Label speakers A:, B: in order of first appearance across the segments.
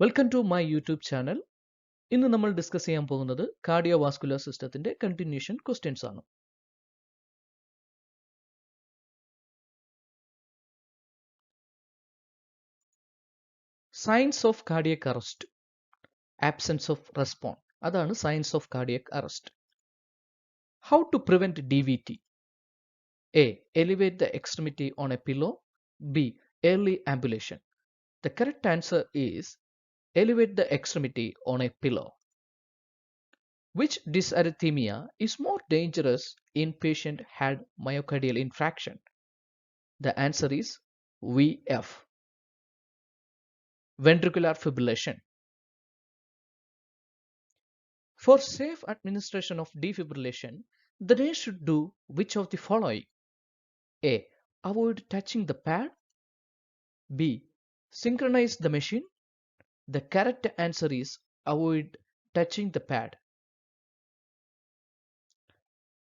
A: Welcome to my YouTube channel. ഇന്ന് നമ്മൾ discuss ചെയ്യാൻ പോകുന്നത് കാർഡിയോവാസ്കുലർ സിസ്റ്റത്തിന്റെ കണ്ടിന്യൂഷൻ ക്വസ്റ്റ്യൻസ് ആണ്. Science of cardiac arrest, absence of respond, അതാണ് science of cardiac arrest. How to prevent DVT? A. Elevate the extremity on a pillow. B. Early ambulation. The correct answer is elevate the extremity on a pillow. Which dysarrhythmia is more dangerous in patient had myocardial infarction? The answer is VF. Ventricular fibrillation. For safe administration of defibrillation, the nurse should do which of the following? A. Avoid touching the pad. B. Synchronize the machine. The correct answer is avoid touching the pad.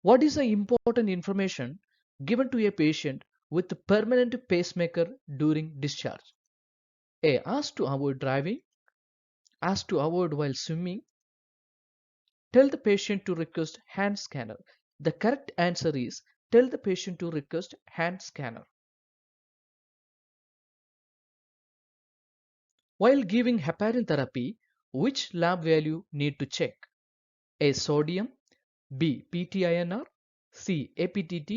A: What is the important information given to a patient with permanent pacemaker during discharge? A. Ask to avoid driving. Ask to avoid while swimming. Tell the patient to request hand scanner. The correct answer is tell the patient to request hand scanner. While giving heparin therapy, which lab value need to check? A. Sodium. B. PT-INR. C. APTT.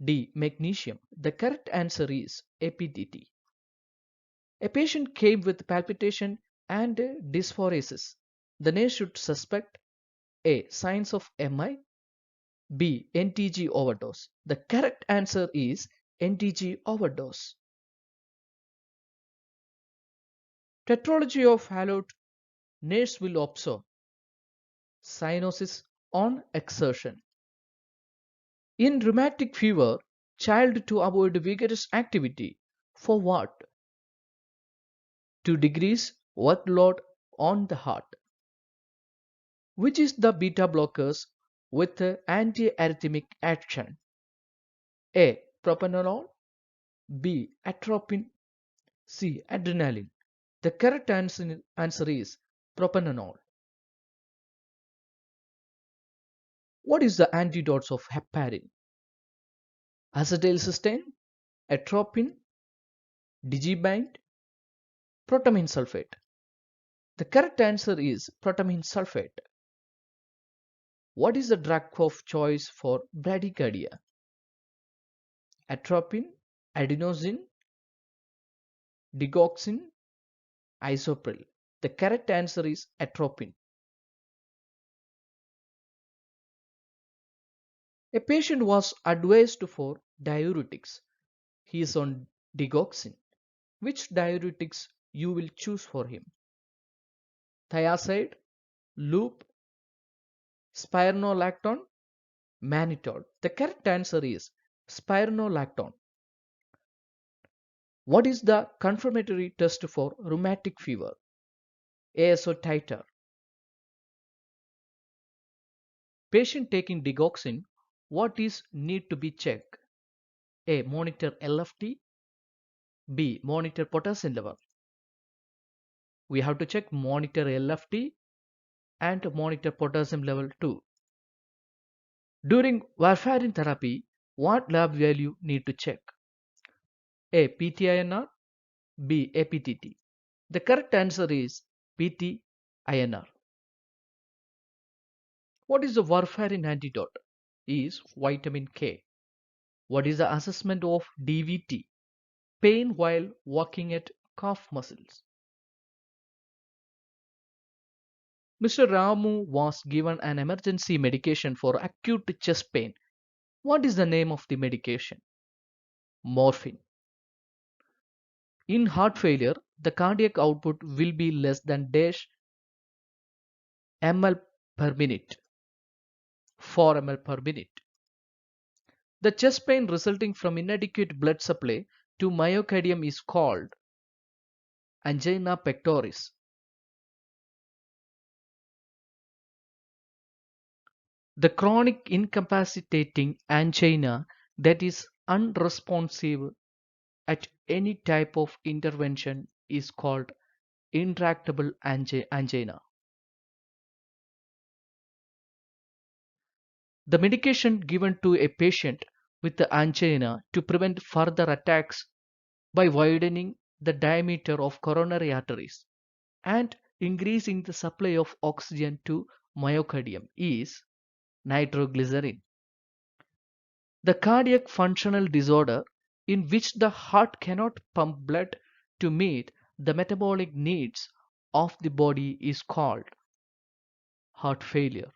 A: D. Magnesium. The correct answer is APTT. A patient came with palpitation and dysphoresis. The nurse should suspect A. Signs of MI. B. NTG overdose. The correct answer is NTG overdose. Tetralogy of Fallot, nurse will observe cyanosis on exertion. In rheumatic fever, child to avoid vigorous activity. For what? To decrease workload on the heart. Which is the beta blockers with antiarrhythmic action? A. Propranolol. B. Atropine. C. Adrenaline. The correct answer is propranolol. What is the antidotes of heparin? Acetylcysteine, atropine, digibind, protamine sulfate. The correct answer is protamine sulfate. What is the drug of choice for bradycardia? Atropine, adenosine, digoxin, isopril. The correct answer is atropine. A patient was advised for diuretics. He is on digoxin. Which diuretics you will choose for him? Thiazide, loop, spironolactone, mannitol. The correct answer is spironolactone. What is the confirmatory test for rheumatic fever? ASO titer. Patient taking digoxin, what is need to be checked? A. Monitor LFT. B. Monitor potassium level. We have to check monitor LFT and monitor potassium level too. During warfarin therapy, what lab value need to check? A. PT-INR. B. APTT. The correct answer is PT-INR. What is the warfarin antidote? Is vitamin K. What is the assessment of DVT? Pain while walking at calf muscles. Mr. Ramu was given an emergency medication for acute chest pain. What is the name of the medication? Morphine. In heart failure, the cardiac output will be less than dash ml per minute, 4 ml per minute. The chest pain resulting from inadequate blood supply to myocardium is called angina pectoris. The chronic incapacitating angina that is unresponsive at any type of intervention is called intractable angina. The medication given to a patient with the angina to prevent further attacks by widening the diameter of coronary arteries and increasing the supply of oxygen to myocardium is nitroglycerin. The cardiac functional disorder in which the heart cannot pump blood to meet the metabolic needs of the body is called heart failure.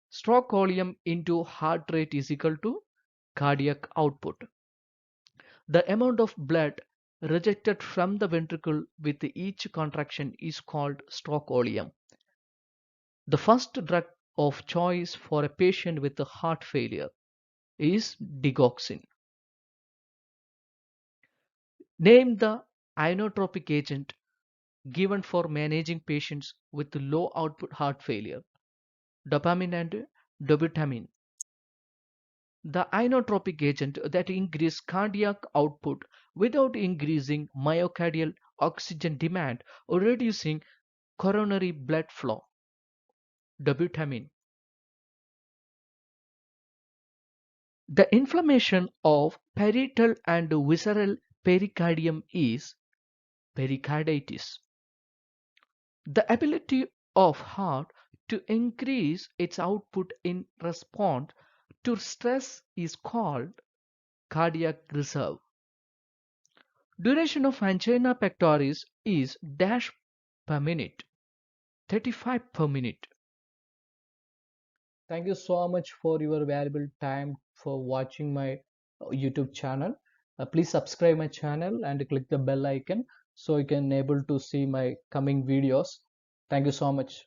A: Stroke volume into heart rate is equal to cardiac output. The amount of blood rejected from the ventricle with each contraction is called stroke volume. The first drug of choice for a patient with heart failure is digoxin. Name the inotropic agent given for managing patients with low output heart failure. Dopamine and dobutamine. The inotropic agent that increase cardiac output without increasing myocardial oxygen demand or reducing coronary blood flow. Dobutamine. The inflammation of parietal and visceral pericardium is pericarditis. The ability of heart to increase its output in response to stress is called cardiac reserve. Duration of angina pectoris is dash per minute, 35 per minute. Thank you so much for your valuable time for watching my YouTube channel. Please subscribe my channel and click the bell icon so you can able to see my coming videos. Thank you so much.